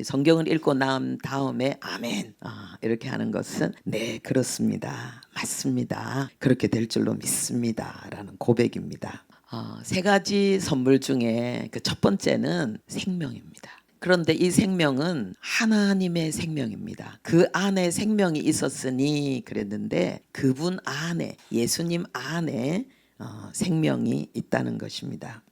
성경을 읽고 난 다음에 아멘 이렇게 하는 것은 네 그렇습니다. 맞습니다. 그렇게 될 줄로 믿습니다. 라는 고백입니다. 세 가지 선물 중에 그 첫 번째는 생명입니다. 그런데 이 생명은 하나님의 생명입니다. 그 안에 생명이 있었으니 그랬는데 그분 안에 예수님 안에 생명이 있다는 것입니다.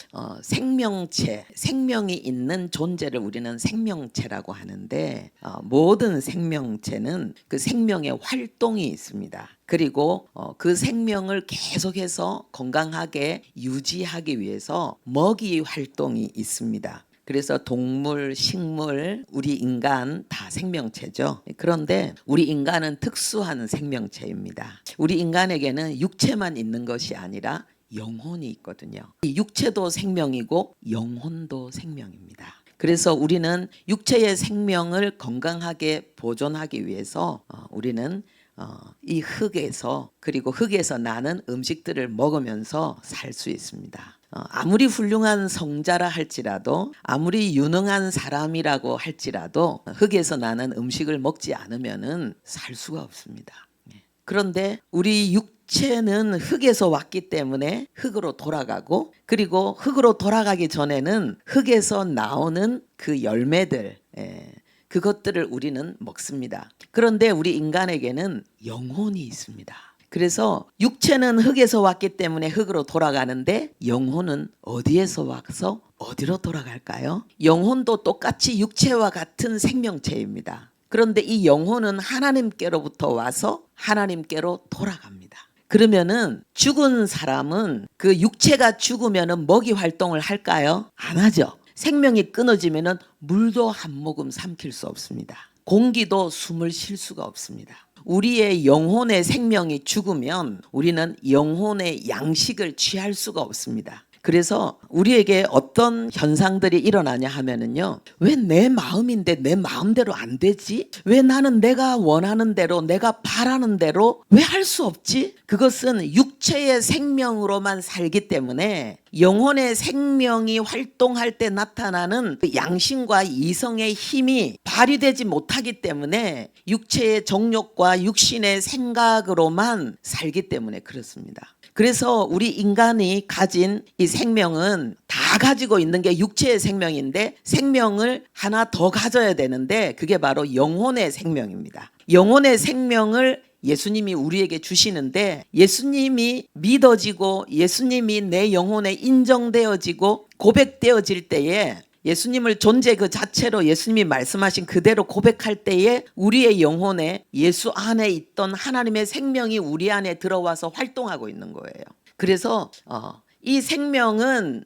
생명체, 생명이 있는 존재를 우리는 생명체라고 하는데 모든 생명체는 그 생명의 활동이 있습니다. 그리고 그 생명을 계속해서 건강하게 유지하기 위해서 먹이 활동이 있습니다. 그래서 동물, 식물, 우리 인간 다 생명체죠. 그런데 우리 인간은 특수한 생명체입니다. 우리 인간에게는 육체만 있는 것이 아니라 영혼이 있거든요. 이 육체도 생명이고 영혼도 생명입니다. 그래서 우리는 육체의 생명을 건강하게 보존하기 위해서 우리는 이 흙에서 그리고 흙에서 나는 음식들을 먹으면서 살 수 있습니다. 아무리 훌륭한 성자라 할지라도 아무리 유능한 사람이라고 할지라도 흙에서 나는 음식을 먹지 않으면은 살 수가 없습니다. 그런데 우리 육체는 흙에서 왔기 때문에 흙으로 돌아가고 그리고 흙으로 돌아가기 전에는 흙에서 나오는 그 열매들 그것들을 우리는 먹습니다. 그런데 우리 인간에게는 영혼이 있습니다. 그래서 육체는 흙에서 왔기 때문에 흙으로 돌아가는데 영혼은 어디에서 와서 어디로 돌아갈까요? 영혼도 똑같이 육체와 같은 생명체입니다. 그런데 이 영혼은 하나님께로부터 와서 하나님께로 돌아갑니다. 그러면은 죽은 사람은 그 육체가 죽으면은 먹이 활동을 할까요? 안 하죠. 생명이 끊어지면은 물도 한 모금 삼킬 수 없습니다. 공기도 숨을 쉴 수가 없습니다. 우리의 영혼의 생명이 죽으면 우리는 영혼의 양식을 취할 수가 없습니다. 그래서 우리에게 어떤 현상들이 일어나냐 하면은요. 왜 내 마음인데 내 마음대로 안 되지? 왜 나는 내가 원하는 대로 내가 바라는 대로 왜 할 수 없지? 그것은 육체의 생명으로만 살기 때문에 영혼의 생명이 활동할 때 나타나는 양심과 이성의 힘이 발휘되지 못하기 때문에 육체의 정욕과 육신의 생각으로만 살기 때문에 그렇습니다. 그래서 우리 인간이 가진 이 생명은 다 가지고 있는 게 육체의 생명인데 생명을 하나 더 가져야 되는데 그게 바로 영혼의 생명입니다. 영혼의 생명을 예수님이 우리에게 주시는데 예수님이 믿어지고 예수님이 내 영혼에 인정되어지고 고백되어질 때에 예수님을 존재 그 자체로 예수님이 말씀하신 그대로 고백할 때에 우리의 영혼에 예수 안에 있던 하나님의 생명이 우리 안에 들어와서 활동하고 있는 거예요. 그래서 이 생명은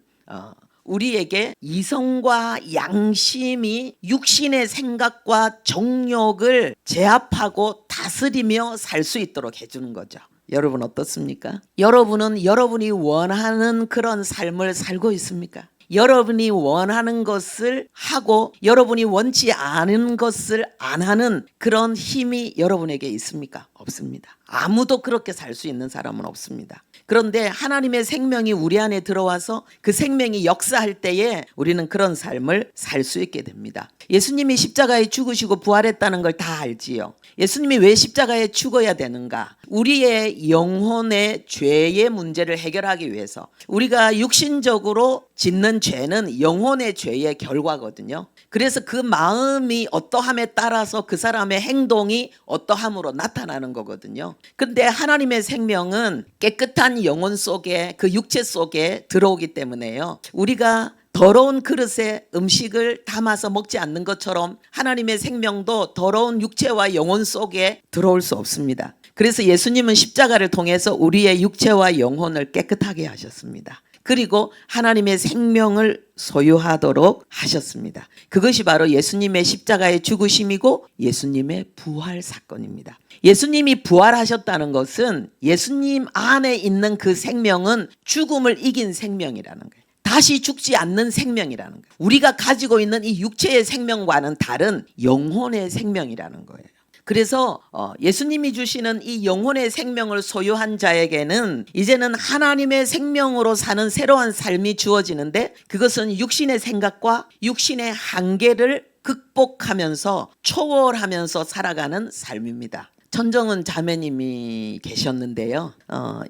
우리에게 이성과 양심이 육신의 생각과 정욕을 제압하고 다스리며 살 수 있도록 해주는 거죠. 여러분 어떻습니까? 여러분은 여러분이 원하는 그런 삶을 살고 있습니까? 여러분이 원하는 것을 하고 여러분이 원치 않은 것을 안 하는 그런 힘이 여러분에게 있습니까? 없습니다. 아무도 그렇게 살 수 있는 사람은 없습니다. 그런데 하나님의 생명이 우리 안에 들어와서 그 생명이 역사할 때에 우리는 그런 삶을 살 수 있게 됩니다. 예수님이 십자가에 죽으시고 부활했다는 걸 다 알지요. 예수님이 왜 십자가에 죽어야 되는가? 우리의 영혼의 죄의 문제를 해결하기 위해서 우리가 육신적으로 짓는 죄는 영혼의 죄의 결과거든요. 그래서 그 마음이 어떠함에 따라서 그 사람의 행동이 어떠함으로 나타나는 거거든요. 근데 하나님의 생명은 깨끗한 영혼 속에 그 육체 속에 들어오기 때문에요. 우리가 더러운 그릇에 음식을 담아서 먹지 않는 것처럼 하나님의 생명도 더러운 육체와 영혼 속에 들어올 수 없습니다. 그래서 예수님은 십자가를 통해서 우리의 육체와 영혼을 깨끗하게 하셨습니다. 그리고 하나님의 생명을 소유하도록 하셨습니다. 그것이 바로 예수님의 십자가의 죽으심이고 예수님의 부활 사건입니다. 예수님이 부활하셨다는 것은 예수님 안에 있는 그 생명은 죽음을 이긴 생명이라는 거예요. 다시 죽지 않는 생명이라는 거예요. 우리가 가지고 있는 이 육체의 생명과는 다른 영혼의 생명이라는 거예요. 그래서 예수님이 주시는 이 영혼의 생명을 소유한 자에게는 이제는 하나님의 생명으로 사는 새로운 삶이 주어지는데 그것은 육신의 생각과 육신의 한계를 극복하면서 초월하면서 살아가는 삶입니다. 천정은 자매님이 계셨는데요.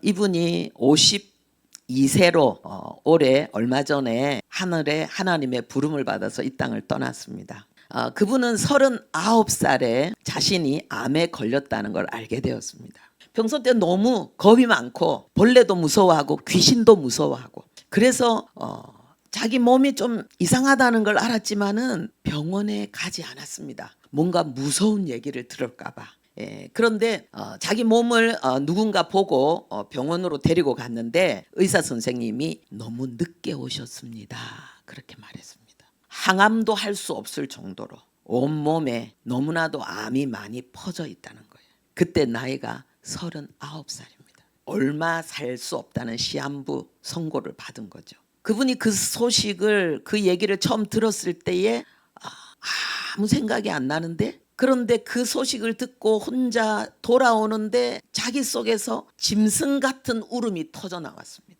이분이 52세로 올해 얼마 전에 하늘에 하나님의 부름을 받아서 이 땅을 떠났습니다. 그분은 39살에 자신이 암에 걸렸다는 걸 알게 되었습니다. 평소 때 너무 겁이 많고 벌레도 무서워하고 귀신도 무서워하고 그래서 자기 몸이 좀 이상하다는 걸 알았지만은 병원에 가지 않았습니다. 뭔가 무서운 얘기를 들을까 봐. 그런데 자기 몸을 누군가 보고 병원으로 데리고 갔는데 의사 선생님이 너무 늦게 오셨습니다. 그렇게 말했습니다. 항암도 할 수 없을 정도로 온몸에 너무나도 암이 많이 퍼져 있다는 거예요. 그때 나이가 39살입니다. 얼마 살 수 없다는 시한부 선고를 받은 거죠. 그분이 그 소식을 그 얘기를 처음 들었을 때에 아무 생각이 안 나는데 그런데 그 소식을 듣고 혼자 돌아오는데 자기 속에서 짐승 같은 울음이 터져 나왔습니다.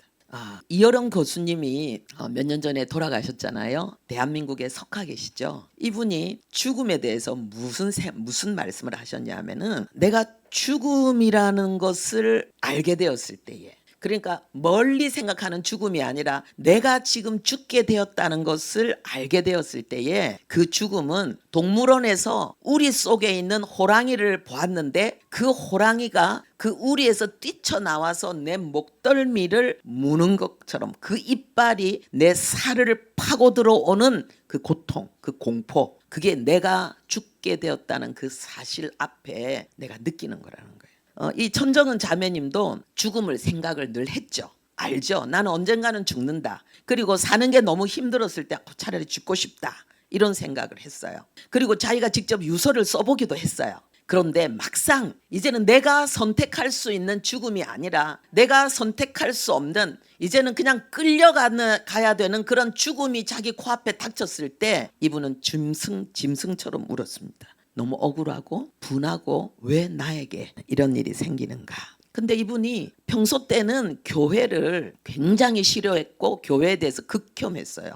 이여령 교수님이 몇 년 전에 돌아가셨잖아요. 대한민국에 석하 계시죠. 이분이 죽음에 대해서 무슨 말씀을 하셨냐면은 내가 죽음이라는 것을 알게 되었을 때에 그러니까 멀리 생각하는 죽음이 아니라 내가 지금 죽게 되었다는 것을 알게 되었을 때에 그 죽음은 동물원에서 우리 속에 있는 호랑이를 보았는데 그 호랑이가 그 우리에서 뛰쳐나와서 내 목덜미를 무는 것처럼 그 이빨이 내 살을 파고 들어오는 그 고통, 그 공포 그게 내가 죽게 되었다는 그 사실 앞에 내가 느끼는 거라는 거예요. 이 천정은 자매님도 죽음을 생각을 늘 했죠. 알죠. 나는 언젠가는 죽는다. 그리고 사는 게 너무 힘들었을 때 차라리 죽고 싶다. 이런 생각을 했어요. 그리고 자기가 직접 유서를 써보기도 했어요. 그런데 막상 이제는 내가 선택할 수 있는 죽음이 아니라 내가 선택할 수 없는 이제는 그냥 끌려가야 되는 그런 죽음이 자기 코앞에 닥쳤을 때 이분은 짐승처럼 울었습니다. 너무 억울하고 분하고 왜 나에게 이런 일이 생기는가. 근데 이분이 평소 때는 교회를 굉장히 싫어했고 교회에 대해서 극혐했어요.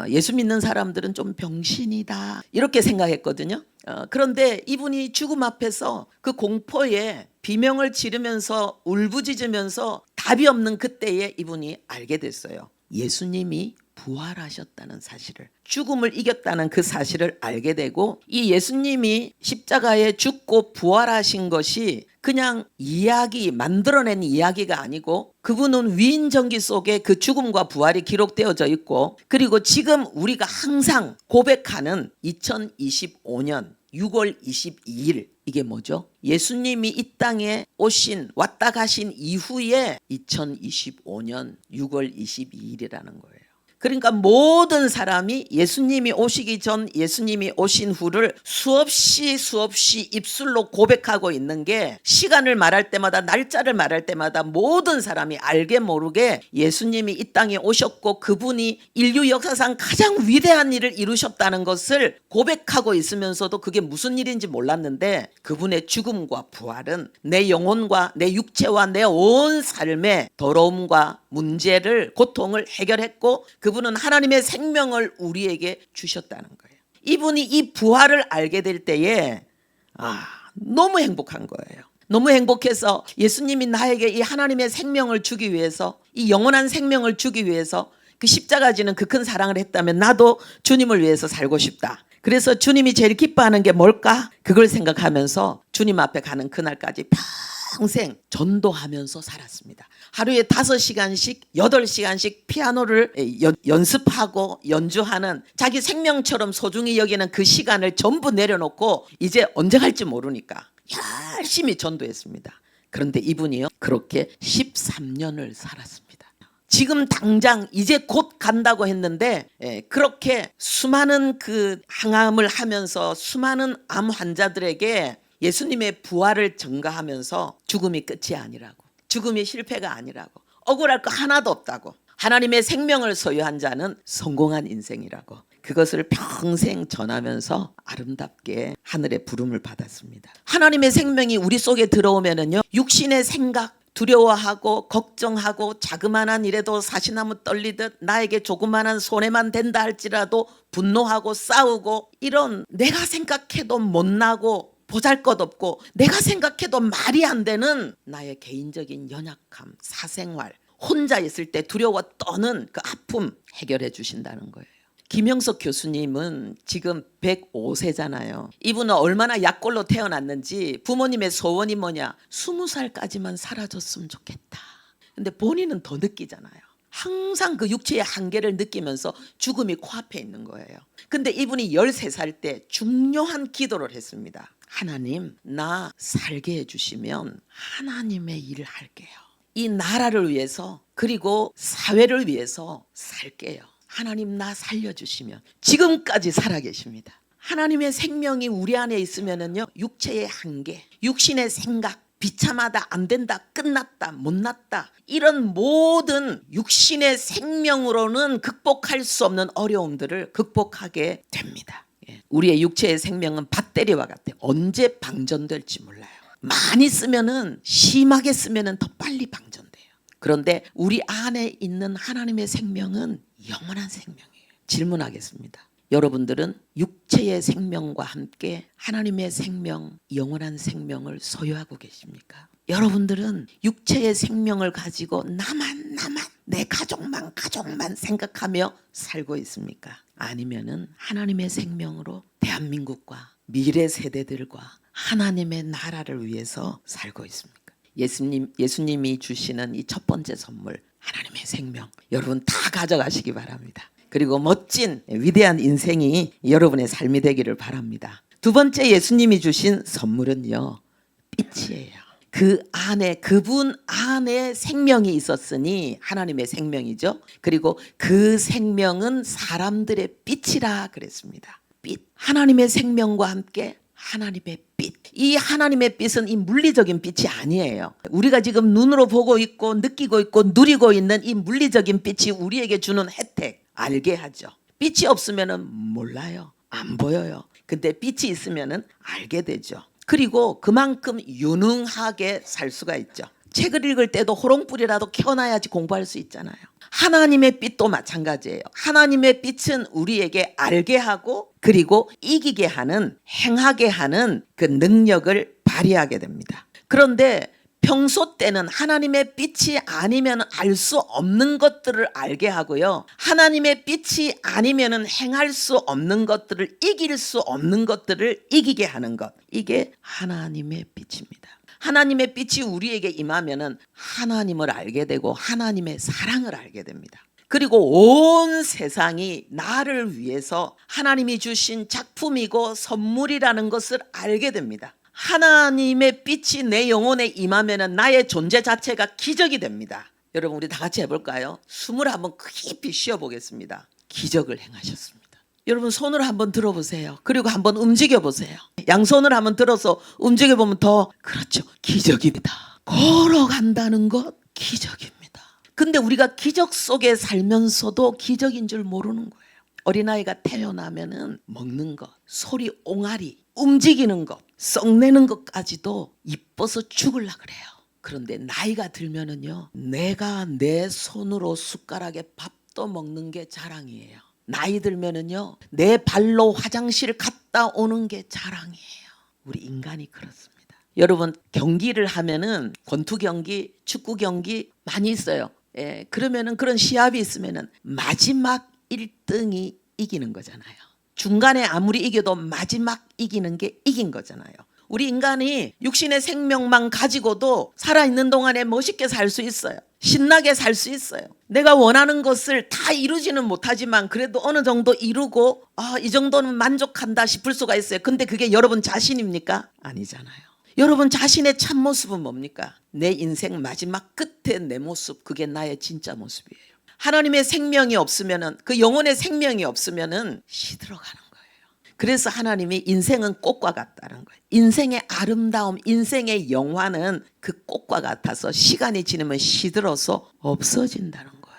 예수 믿는 사람들은 좀 병신이다 이렇게 생각했거든요. 그런데 이분이 죽음 앞에서 그 공포에 비명을 지르면서 울부짖으면서 답이 없는 그때에 이분이 알게 됐어요. 예수님이 부활하셨다는 사실을, 죽음을 이겼다는 그 사실을 알게 되고 이 예수님이 십자가에 죽고 부활하신 것이 그냥 이야기, 만들어낸 이야기가 아니고 그분은 위인전기 속에 그 죽음과 부활이 기록되어져 있고 그리고 지금 우리가 항상 고백하는 2025년 6월 22일 이게 뭐죠? 예수님이 이 땅에 왔다 가신 이후에 2025년 6월 22일이라는 거예요. 그러니까 모든 사람이 예수님이 오시기 전 예수님이 오신 후를 수없이 입술로 고백하고 있는 게 시간을 말할 때마다 날짜를 말할 때마다 모든 사람이 알게 모르게 예수님이 이 땅에 오셨고 그분이 인류 역사상 가장 위대한 일을 이루셨다는 것을 고백하고 있으면서도 그게 무슨 일인지 몰랐는데 그분의 죽음과 부활은 내 영혼과 내 육체와 내 온 삶의 더러움과 문제를 고통을 해결했고 그분은 하나님의 생명을 우리에게 주셨다는 거예요. 이분이 이 부활을 알게 될 때에 너무 행복한 거예요. 너무 행복해서 예수님이 나에게 이 하나님의 생명을 주기 위해서 이 영원한 생명을 주기 위해서 그 십자가 지는 그 큰 사랑을 했다면 나도 주님을 위해서 살고 싶다. 그래서 주님이 제일 기뻐하는 게 뭘까? 그걸 생각하면서 주님 앞에 가는 그날까지 평생 전도하면서 살았습니다. 하루에 5시간씩 8시간씩 피아노를 연습하고 연주하는 자기 생명처럼 소중히 여기는 그 시간을 전부 내려놓고 이제 언제 갈지 모르니까 열심히 전도했습니다. 그런데 이분이요 그렇게 13년을 살았습니다. 지금 당장 이제 곧 간다고 했는데 그렇게 수많은 그 항암을 하면서 수많은 암 환자들에게 예수님의 부활을 전가하면서 죽음이 끝이 아니라고, 죽음이 실패가 아니라고, 억울할 거 하나도 없다고, 하나님의 생명을 소유한 자는 성공한 인생이라고 그것을 평생 전하면서 아름답게 하늘의 부름을 받았습니다. 하나님의 생명이 우리 속에 들어오면은요 육신의 생각, 두려워하고 걱정하고 자그마한 일에도 사시나무 떨리듯 나에게 조그마한 손해만 된다 할지라도 분노하고 싸우고 이런 내가 생각해도 못나고 보잘것없고 내가 생각해도 말이 안 되는 나의 개인적인 연약함, 사생활, 혼자 있을 때 두려워 떠는 그 아픔 해결해 주신다는 거예요. 김영석 교수님은 지금 105세잖아요. 이분은 얼마나 약골로 태어났는지 부모님의 소원이 뭐냐? 20살까지만 살아줬으면 좋겠다. 근데 본인은 더 느끼잖아요. 항상 그 육체의 한계를 느끼면서 죽음이 코앞에 있는 거예요. 근데 이분이 13살 때 중요한 기도를 했습니다. 하나님, 나 살게 해주시면 하나님의 일을 할게요. 이 나라를 위해서 그리고 사회를 위해서 살게요. 하나님 나 살려주시면. 지금까지 살아계십니다. 하나님의 생명이 우리 안에 있으면은요, 육체의 한계, 육신의 생각, 비참하다, 안 된다, 끝났다, 못났다, 이런 모든 육신의 생명으로는 극복할 수 없는 어려움들을 극복하게 됩니다. 우리의 육체의 생명은 배터리와 같아요. 언제 방전될지 몰라요. 많이 쓰면은, 심하게 쓰면은 더 빨리 방전돼요. 그런데 우리 안에 있는 하나님의 생명은 영원한 생명이에요. 질문하겠습니다. 여러분들은 육체의 생명과 함께 하나님의 생명, 영원한 생명을 소유하고 계십니까? 여러분들은 육체의 생명을 가지고 나만 내 가족만 생각하며 살고 있습니까? 아니면은 하나님의 생명으로 대한민국과 미래 세대들과 하나님의 나라를 위해서 살고 있습니까? 예수님이 주시는 이 첫 번째 선물, 하나님의 생명, 여러분 다 가져가시기 바랍니다. 그리고 멋진 위대한 인생이 여러분의 삶이 되기를 바랍니다. 두 번째 예수님이 주신 선물은요, 빛이에요. 그 안에, 그분 안에 생명이 있었으니 하나님의 생명이죠. 그리고 그 생명은 사람들의 빛이라 그랬습니다. 빛, 하나님의 생명과 함께 하나님의 빛. 이 하나님의 빛은 이 물리적인 빛이 아니에요. 우리가 지금 눈으로 보고 있고 느끼고 있고 누리고 있는 이 물리적인 빛이 우리에게 주는 혜택, 알게 하죠. 빛이 없으면 몰라요. 안 보여요. 근데 빛이 있으면 알게 되죠. 그리고 그만큼 유능하게 살 수가 있죠. 책을 읽을 때도 호롱불이라도 켜놔야지 공부할 수 있잖아요. 하나님의 빛도 마찬가지예요. 하나님의 빛은 우리에게 알게 하고 그리고 이기게 하는, 행하게 하는 그 능력을 발휘하게 됩니다. 그런데 평소 때는 하나님의 빛이 아니면 알 수 없는 것들을 알게 하고요. 하나님의 빛이 아니면 행할 수 없는 것들을, 이길 수 없는 것들을 이기게 하는 것. 이게 하나님의 빛입니다. 하나님의 빛이 우리에게 임하면은 하나님을 알게 되고 하나님의 사랑을 알게 됩니다. 그리고 온 세상이 나를 위해서 하나님이 주신 작품이고 선물이라는 것을 알게 됩니다. 하나님의 빛이 내 영혼에 임하면은 나의 존재 자체가 기적이 됩니다. 여러분 우리 다 같이 해볼까요? 숨을 한번 깊이 쉬어보겠습니다. 기적을 행하셨습니다. 여러분 손을 한번 들어보세요. 그리고 한번 움직여보세요. 양손을 한번 들어서 움직여보면 더, 그렇죠, 기적입니다. 걸어간다는 것 기적입니다. 근데 우리가 기적 속에 살면서도 기적인 줄 모르는 거예요. 어린아이가 태어나면은 먹는 것, 소리 옹알이, 움직이는 것, 썩내는 것까지도 이뻐서 죽으려 그래요. 그런데 나이가 들면은요, 내가 내 손으로 숟가락에 밥도 먹는 게 자랑이에요. 나이 들면은요, 내 발로 화장실 갔다 오는 게 자랑이에요. 우리 인간이 그렇습니다. 여러분 경기를 하면은 권투 경기, 축구 경기 많이 있어요. 그러면은 그런 시합이 있으면은 마지막 1등이 이기는 거잖아요. 중간에 아무리 이겨도 마지막 이기는 게 이긴 거잖아요. 우리 인간이 육신의 생명만 가지고도 살아있는 동안에 멋있게 살 수 있어요. 신나게 살 수 있어요. 내가 원하는 것을 다 이루지는 못하지만 그래도 어느 정도 이루고 이 정도는 만족한다 싶을 수가 있어요. 근데 그게 여러분 자신입니까? 아니잖아요. 여러분 자신의 참모습은 뭡니까? 내 인생 마지막 끝에 내 모습, 그게 나의 진짜 모습이에요. 하나님의 생명이 없으면은, 그 영혼의 생명이 없으면은 시들어가는 거예요. 그래서 하나님이 인생은 꽃과 같다는 거예요. 인생의 아름다움, 인생의 영화는 그 꽃과 같아서 시간이 지나면 시들어서 없어진다는 거예요.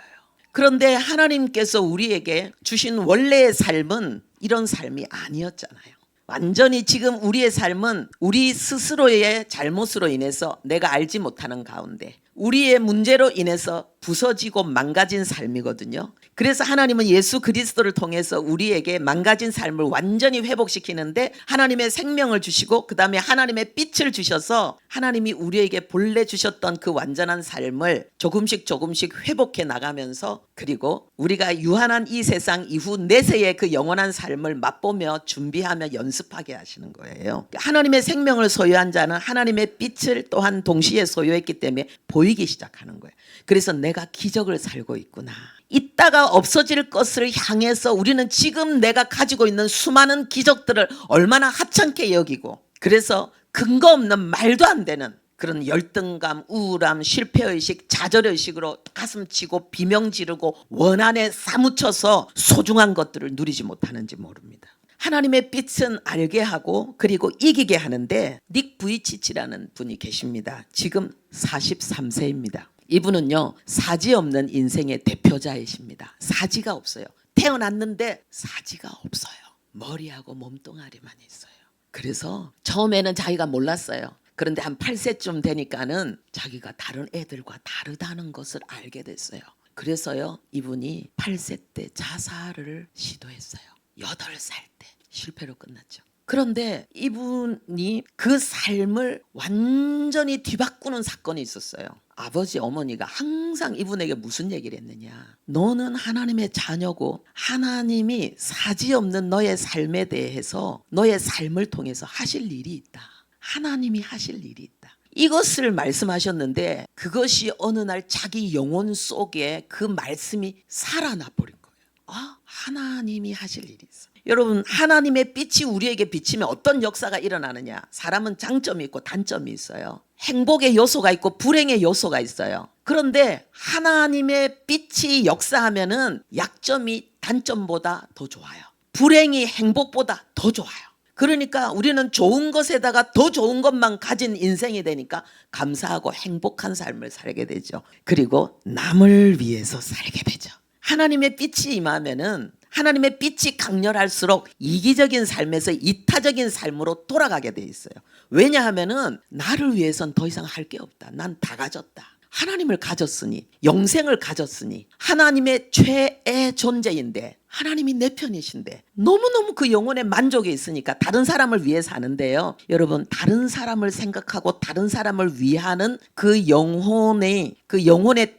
그런데 하나님께서 우리에게 주신 원래의 삶은 이런 삶이 아니었잖아요. 완전히 지금 우리의 삶은 우리 스스로의 잘못으로 인해서 내가 알지 못하는 가운데, 우리의 문제로 인해서 부서지고 망가진 삶이거든요. 그래서 하나님은 예수 그리스도를 통해서 우리에게 망가진 삶을 완전히 회복시키는데 하나님의 생명을 주시고 그 다음에 하나님의 빛을 주셔서 하나님이 우리에게 본래 주셨던 그 완전한 삶을 조금씩 회복해 나가면서 그리고 우리가 유한한 이 세상 이후 내세의 그 영원한 삶을 맛보며 준비하며 연습하게 하시는 거예요. 하나님의 생명을 소유한 자는 하나님의 빛을 또한 동시에 소유했기 때문에 보이기 시작하는 거예요. 그래서 내가 기적을 살고 있구나. 있다가 없어질 것을 향해서 우리는 지금 내가 가지고 있는 수많은 기적들을 얼마나 하찮게 여기고 그래서 근거 없는 말도 안 되는 그런 열등감, 우울함, 실패의식, 좌절의식으로 가슴치고 비명 지르고 원한에 사무쳐서 소중한 것들을 누리지 못하는지 모릅니다. 하나님의 빛은 알게 하고 그리고 이기게 하는데 닉 부이치치라는 분이 계십니다. 지금 43세입니다. 이분은요 사지 없는 인생의 대표자이십니다. 사지가 없어요. 태어났는데 사지가 없어요. 머리하고 몸뚱아리만 있어요. 그래서 처음에는 자기가 몰랐어요. 그런데 한 8세쯤 되니까는 자기가 다른 애들과 다르다는 것을 알게 됐어요. 그래서요 이분이 8세 때 자살을 시도했어요. 8살 때 실패로 끝났죠. 그런데 이분이 그 삶을 완전히 뒤바꾸는 사건이 있었어요. 아버지 어머니가 항상 이분에게 무슨 얘기를 했느냐. 너는 하나님의 자녀고 하나님이 사지 없는 너의 삶에 대해서 너의 삶을 통해서 하실 일이 있다. 하나님이 하실 일이 있다. 이것을 말씀하셨는데 그것이 어느 날 자기 영혼 속에 그 말씀이 살아나 버린 거예요. 아, 하나님이 하실 일이 있어. 여러분 하나님의 빛이 우리에게 비치면 어떤 역사가 일어나느냐. 사람은 장점이 있고 단점이 있어요. 행복의 요소가 있고 불행의 요소가 있어요. 그런데 하나님의 빛이 역사하면은 약점이 단점보다 더 좋아요. 불행이 행복보다 더 좋아요. 그러니까 우리는 좋은 것에다가 더 좋은 것만 가진 인생이 되니까 감사하고 행복한 삶을 살게 되죠. 그리고 남을 위해서 살게 되죠. 하나님의 빛이 임하면은 하나님의 빛이 강렬할수록 이기적인 삶에서 이타적인 삶으로 돌아가게 돼 있어요. 왜냐하면은 나를 위해선 더 이상 할 게 없다. 난 다 가졌다. 하나님을 가졌으니 영생을 가졌으니 하나님의 최애 존재인데 하나님이 내 편이신데 너무너무 그 영혼의 만족이 있으니까 다른 사람을 위해 사는데요. 여러분 다른 사람을 생각하고 다른 사람을 위하는 그 영혼의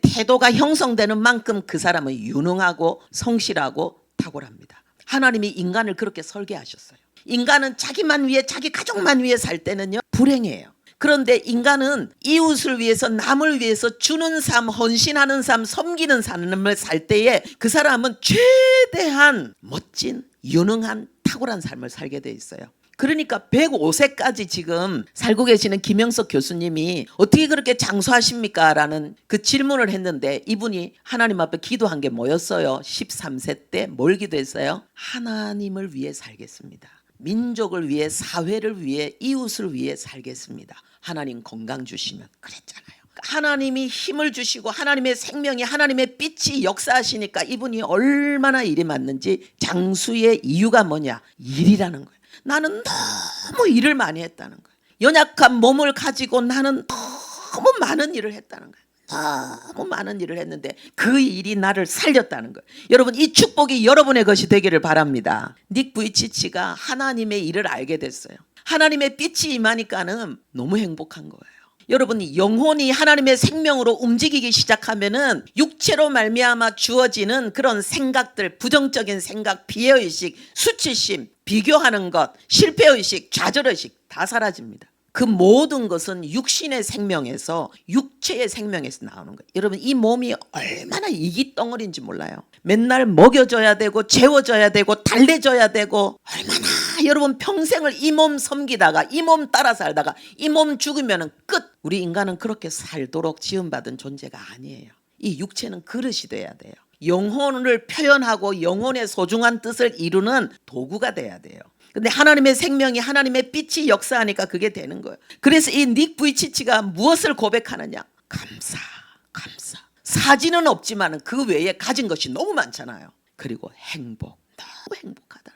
태도가 형성되는 만큼 그 사람은 유능하고 성실하고 탁월합니다. 하나님이 인간을 그렇게 설계하셨어요. 인간은 자기만 위해 자기 가족만 위해 살 때는요 불행해요. 그런데 인간은 이웃을 위해서 남을 위해서 주는 삶, 헌신하는 삶, 섬기는 삶을 살 때에 그 사람은 최대한 멋진 유능한 탁월한 삶을 살게 돼 있어요. 그러니까 105세까지 지금 살고 계시는 김영석 교수님이 어떻게 그렇게 장수하십니까? 라는 그 질문을 했는데 이분이 하나님 앞에 기도한 게 뭐였어요? 13세 때 뭘 기도했어요? 하나님을 위해 살겠습니다. 민족을 위해, 사회를 위해, 이웃을 위해 살겠습니다. 하나님 건강 주시면 그랬잖아요. 하나님이 힘을 주시고 하나님의 생명이 하나님의 빛이 역사하시니까 이분이 얼마나 일이 많는지 장수의 이유가 뭐냐? 일이라는 거예요. 나는 너무 일을 많이 했다는 거예요. 연약한 몸을 가지고 나는 너무 많은 일을 했다는 거예요. 너무 많은 일을 했는데 그 일이 나를 살렸다는 거예요. 여러분 이 축복이 여러분의 것이 되기를 바랍니다. 닉 부이치치가 하나님의 일을 알게 됐어요. 하나님의 빛이 임하니까는 너무 행복한 거예요. 여러분 영혼이 하나님의 생명으로 움직이기 시작하면은 육체로 말미암아 주어지는 그런 생각들, 부정적인 생각, 비애의식, 수치심, 비교하는 것, 실패의식, 좌절의식 다 사라집니다. 그 모든 것은 육신의 생명에서 육체의 생명에서 나오는 거예요. 여러분 이 몸이 얼마나 이깃덩어리인지 몰라요. 맨날 먹여줘야 되고 재워줘야 되고 달래줘야 되고 얼마나 여러분 평생을 이 몸 섬기다가 이 몸 따라 살다가 이 몸 죽으면 끝. 우리 인간은 그렇게 살도록 지음받은 존재가 아니에요. 이 육체는 그릇이 돼야 돼요. 영혼을 표현하고 영혼의 소중한 뜻을 이루는 도구가 돼야 돼요. 근데 하나님의 생명이 하나님의 빛이 역사하니까 그게 되는 거예요. 그래서 이 닉 부이치치가 무엇을 고백하느냐? 감사. 사진은 없지만 그 외에 가진 것이 너무 많잖아요. 그리고 행복. 너무 행복하다.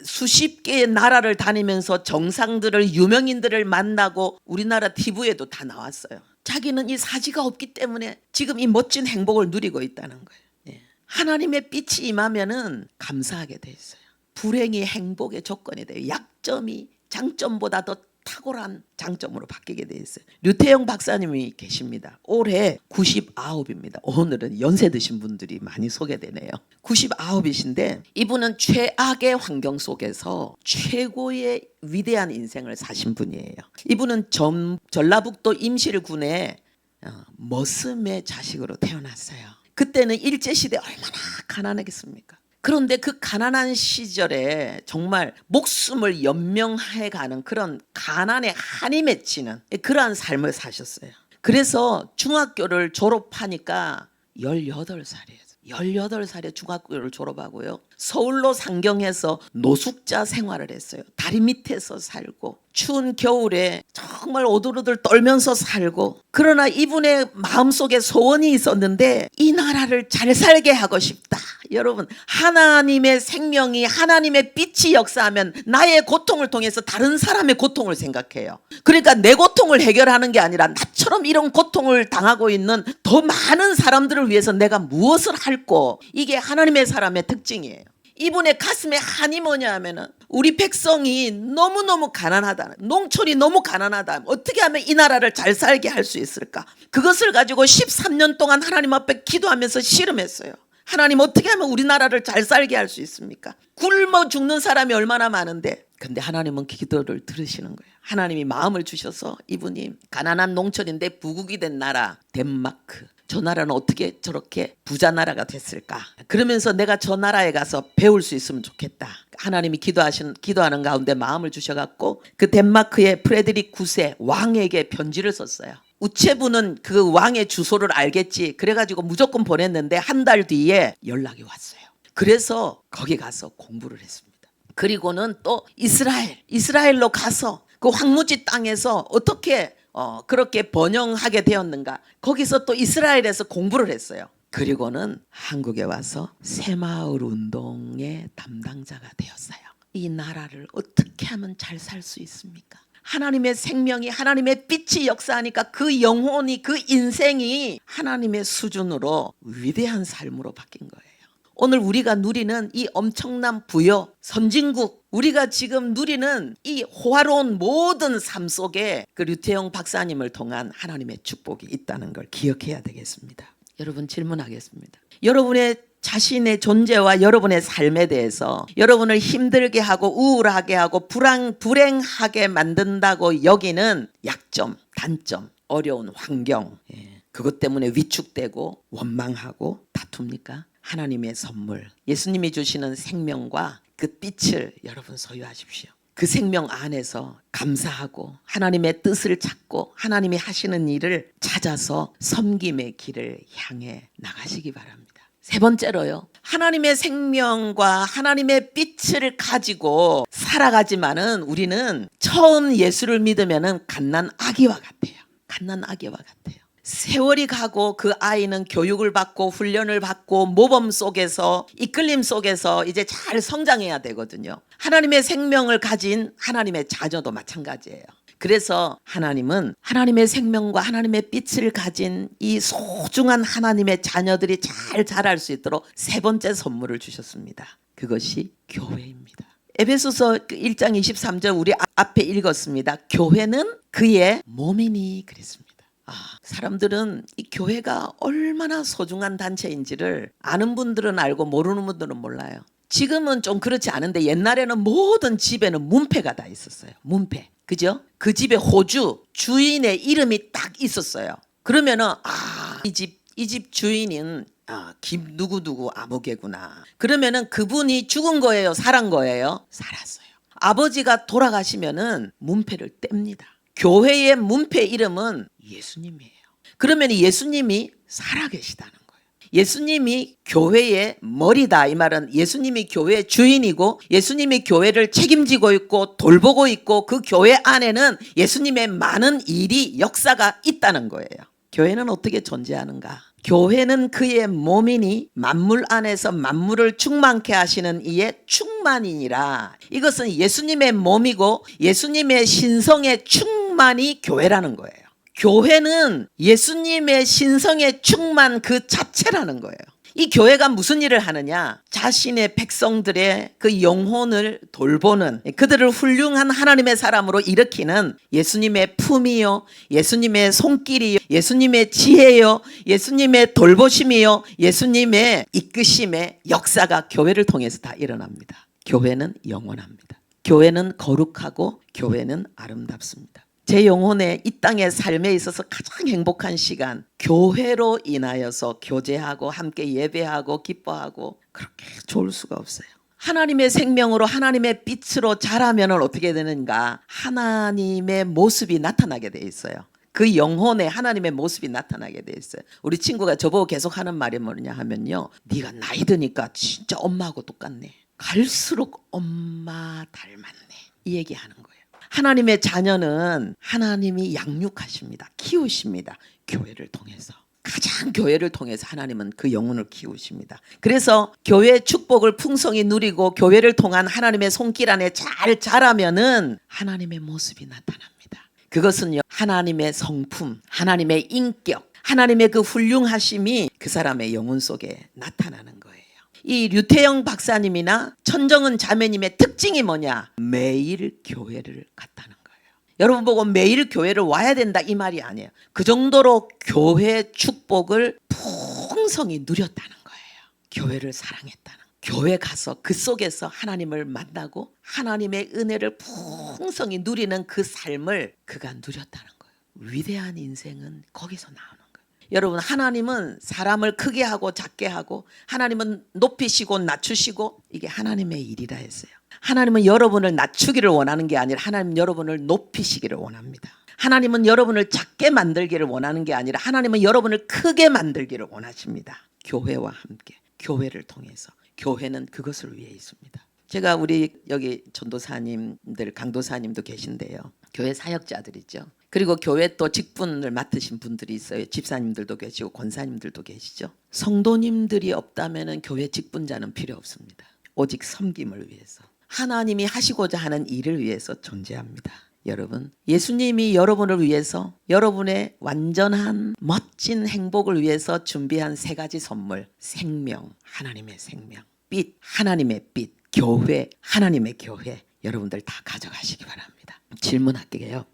수십 개의 나라를 다니면서 정상들을 유명인들을 만나고 우리나라 TV에도 다 나왔어요. 자기는 이 사지가 없기 때문에 지금 이 멋진 행복을 누리고 있다는 거예요. 예. 하나님의 빛이 임하면은 감사하게 돼 있어요. 불행이 행복의 조건이 돼요. 약점이 장점보다 더 탁월한 장점으로 바뀌게 돼 있어요. 류태영 박사님이 계십니다. 올해 99입니다. 오늘은 연세 드신 분들이 많이 소개되네요. 99이신데 이분은 최악의 환경 속에서 최고의 위대한 인생을 사신 분이에요. 이분은 전라북도 임실군의 머슴의 자식으로 태어났어요. 그때는 일제시대 얼마나 가난하겠습니까? 그런데 그 가난한 시절에 정말 목숨을 연명해 가는 그런 가난에 한이 맺히는 그러한 삶을 사셨어요. 그래서 중학교를 졸업하니까 18살이에요. 18살에 중학교를 졸업하고요. 서울로 상경해서 노숙자 생활을 했어요. 다리 밑에서 살고 추운 겨울에 정말 오들오들 떨면서 살고, 그러나 이분의 마음속에 소원이 있었는데 이 나라를 잘 살게 하고 싶다. 여러분, 하나님의 생명이, 하나님의 빛이 역사하면 나의 고통을 통해서 다른 사람의 고통을 생각해요. 그러니까 내 고통을 해결하는 게 아니라 나처럼 이런 고통을 당하고 있는 더 많은 사람들을 위해서 내가 무엇을 할고, 이게 하나님의 사람의 특징이에요. 이분의 가슴에 한이 뭐냐 하면은 우리 백성이 너무너무 가난하다, 농촌이 너무 가난하다, 어떻게 하면 이 나라를 잘 살게 할 수 있을까? 그것을 가지고 13년 동안 하나님 앞에 기도하면서 씨름했어요. 하나님, 어떻게 하면 우리나라를 잘 살게 할 수 있습니까? 굶어 죽는 사람이 얼마나 많은데. 근데 하나님은 기도를 들으시는 거예요. 하나님이 마음을 주셔서 이분이 가난한 농촌인데 부국이 된 나라 덴마크, 저 나라는 어떻게 저렇게 부자 나라가 됐을까? 그러면서 내가 저 나라에 가서 배울 수 있으면 좋겠다. 하나님이 기도하는 가운데 마음을 주셔갖고 그 덴마크의 프레드릭 9세 왕에게 편지를 썼어요. 우체부는 그 왕의 주소를 알겠지. 그래가지고 무조건 보냈는데 한 달 뒤에 연락이 왔어요. 그래서 거기 가서 공부를 했습니다. 그리고는 또 이스라엘로 가서 그 황무지 땅에서 어떻게 그렇게 번영하게 되었는가, 거기서 또 이스라엘에서 공부를 했어요. 그리고는 한국에 와서 새마을 운동의 담당자가 되었어요. 이 나라를 어떻게 하면 잘 살 수 있습니까? 하나님의 생명이, 하나님의 빛이 역사하니까 그 영혼이, 그 인생이 하나님의 수준으로 위대한 삶으로 바뀐 거예요. 오늘 우리가 누리는 이 엄청난 부여, 선진국, 우리가 지금 누리는 이 호화로운 모든 삶 속에 그 류태영 박사님을 통한 하나님의 축복이 있다는 걸 기억해야 되겠습니다. 여러분, 질문하겠습니다. 여러분의 자신의 존재와 여러분의 삶에 대해서 여러분을 힘들게 하고 우울하게 하고 불행하게 만든다고 여기는 약점, 단점, 어려운 환경, 그것 때문에 위축되고 원망하고 다툽니까? 하나님의 선물, 예수님이 주시는 생명과 그 빛을 여러분 소유하십시오. 그 생명 안에서 감사하고 하나님의 뜻을 찾고 하나님이 하시는 일을 찾아서 섬김의 길을 향해 나가시기 바랍니다. 세 번째로요, 하나님의 생명과 하나님의 빛을 가지고 살아가지만은 우리는 처음 예수를 믿으면은 갓난 아기와 같아요. 갓난 아기와 같아요. 세월이 가고 그 아이는 교육을 받고 훈련을 받고 모범 속에서, 이끌림 속에서 이제 잘 성장해야 되거든요. 하나님의 생명을 가진 하나님의 자녀도 마찬가지예요. 그래서 하나님은 하나님의 생명과 하나님의 빛을 가진 이 소중한 하나님의 자녀들이 잘 자랄 수 있도록 세 번째 선물을 주셨습니다. 그것이 교회입니다. 에베소서 1장 23절 우리 앞에 읽었습니다. 교회는 그의 몸이니 그랬습니다. 사람들은 이 교회가 얼마나 소중한 단체인지를 아는 분들은 알고 모르는 분들은 몰라요. 지금은 좀 그렇지 않은데 옛날에는 모든 집에는 문패가 다 있었어요. 문패. 그죠? 그 집에 호주 주인의 이름이 딱 있었어요. 그러면은 이 집 주인은 김 누구누구 아무개구나. 그러면은 그분이 죽은 거예요, 살은 거예요? 살았어요. 아버지가 돌아가시면은 문패를 뗍니다. 교회의 문패 이름은 예수님이에요. 그러면 예수님이 살아계시다는 거예요. 예수님이 교회의 머리다. 이 말은 예수님이 교회의 주인이고 예수님이 교회를 책임지고 있고 돌보고 있고 그 교회 안에는 예수님의 많은 일이, 역사가 있다는 거예요. 교회는 어떻게 존재하는가? 교회는 그의 몸이니 만물 안에서 만물을 충만케 하시는 이의 충만이니라. 이것은 예수님의 몸이고 예수님의 신성의 충만이 교회라는 거예요. 교회는 예수님의 신성의 충만 그 자체라는 거예요. 이 교회가 무슨 일을 하느냐? 자신의 백성들의 그 영혼을 돌보는, 그들을 훌륭한 하나님의 사람으로 일으키는 예수님의 품이요, 예수님의 손길이요, 예수님의 지혜요, 예수님의 돌보심이요, 예수님의 이끄심의 역사가 교회를 통해서 다 일어납니다. 교회는 영원합니다. 교회는 거룩하고 교회는 아름답습니다. 제 영혼의 이 땅의 삶에 있어서 가장 행복한 시간, 교회로 인하여서 교제하고 함께 예배하고 기뻐하고, 그렇게 좋을 수가 없어요. 하나님의 생명으로 하나님의 빛으로 자라면 어떻게 되는가? 하나님의 모습이 나타나게 돼 있어요. 그 영혼에 하나님의 모습이 나타나게 돼 있어요. 우리 친구가 저보고 계속 하는 말이 뭐냐 하면요, 네가 나이 드니까 진짜 엄마하고 똑같네. 갈수록 엄마 닮았네. 이 얘기하는 거예요. 하나님의 자녀는 하나님이 양육하십니다. 키우십니다. 교회를 통해서. 가장 교회를 통해서 하나님은 그 영혼을 키우십니다. 그래서 교회의 축복을 풍성히 누리고 교회를 통한 하나님의 손길 안에 잘 자라면은 하나님의 모습이 나타납니다. 그것은요, 하나님의 성품, 하나님의 인격, 하나님의 그 훌륭하심이 그 사람의 영혼 속에 나타나는 거예요. 이 류태영 박사님이나 천정은 자매님의 특징이 뭐냐? 매일 교회를 갔다는 거예요. 여러분 보고 매일 교회를 와야 된다 이 말이 아니에요. 그 정도로 교회 축복을 풍성히 누렸다는 거예요. 교회를 사랑했다는 거예요. 교회 가서 그 속에서 하나님을 만나고 하나님의 은혜를 풍성히 누리는 그 삶을 그가 누렸다는 거예요. 위대한 인생은 거기서 나오는 거예요. 여러분, 하나님은 사람을 크게 하고 작게 하고, 하나님은 높이시고 낮추시고, 이게 하나님의 일이라 했어요. 하나님은 여러분을 낮추기를 원하는 게 아니라 하나님은 여러분을 높이시기를 원합니다. 하나님은 여러분을 작게 만들기를 원하는 게 아니라 하나님은 여러분을 크게 만들기를 원하십니다. 교회와 함께, 교회를 통해서. 교회는 그것을 위해 있습니다. 제가 우리 여기 전도사님들, 강도사님도 계신데요. 교회 사역자들이죠. 그리고 교회 또 직분을 맡으신 분들이 있어요. 집사님들도 계시고 권사님들도 계시죠. 성도님들이 없다면 교회 직분자는 필요 없습니다. 오직 섬김을 위해서, 하나님이 하시고자 하는 일을 위해서 존재합니다. 여러분, 예수님이 여러분을 위해서, 여러분의 완전한 멋진 행복을 위해서 준비한 세 가지 선물: 생명, 하나님의 생명; 빛, 하나님의 빛; 교회, 하나님의 교회. 여러분들 다 가져가시기 바랍니다. 질문할게요.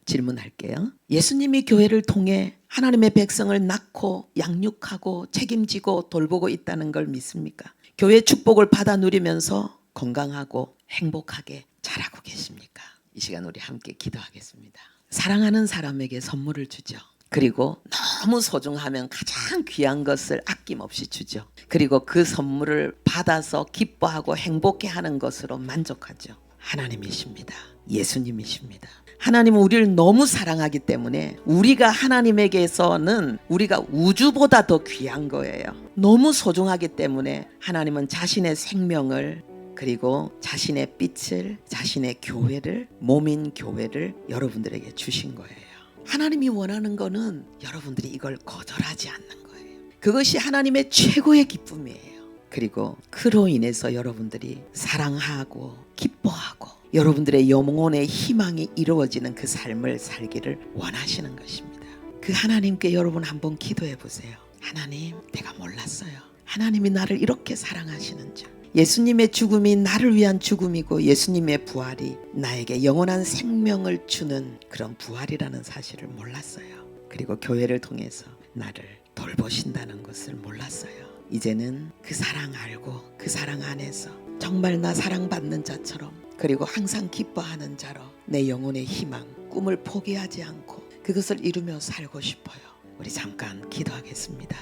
예수님이 교회를 통해 하나님의 백성을 낳고 양육하고 책임지고 돌보고 있다는 걸 믿습니까? 교회 축복을 받아 누리면서 건강하고 행복하게 자라고 계십니까? 이 시간 우리 함께 기도하겠습니다. 사랑하는 사람에게 선물을 주죠. 그리고 너무 소중하면 가장 귀한 것을 아낌없이 주죠. 그리고 그 선물을 받아서 기뻐하고 행복해하는 것으로 만족하죠. 하나님이십니다. 예수님이십니다. 하나님은 우리를 너무 사랑하기 때문에 우리가 하나님에게서는 우리가 우주보다 더 귀한 거예요. 너무 소중하기 때문에 하나님은 자신의 생명을, 그리고 자신의 빛을, 자신의 교회를, 몸인 교회를 여러분들에게 주신 거예요. 하나님이 원하는 거는 여러분들이 이걸 거절하지 않는 거예요. 그것이 하나님의 최고의 기쁨이에요. 그리고 그로 인해서 여러분들이 사랑하고 기뻐하고 여러분들의 영혼의 희망이 이루어지는 그 삶을 살기를 원하시는 것입니다. 그 하나님께 여러분 한번 기도해 보세요. 하나님, 내가 몰랐어요. 하나님이 나를 이렇게 사랑하시는 줄. 예수님의 죽음이 나를 위한 죽음이고 예수님의 부활이 나에게 영원한 생명을 주는 그런 부활이라는 사실을 몰랐어요. 그리고 교회를 통해서 나를 돌보신다는 것을 몰랐어요. 이제는 그 사랑 알고 그 사랑 안에서 정말 나 사랑받는 자처럼, 그리고 항상 기뻐하는 자로 내 영혼의 희망, 꿈을 포기하지 않고 그것을 이루며 살고 싶어요. 우리 잠깐 기도하겠습니다.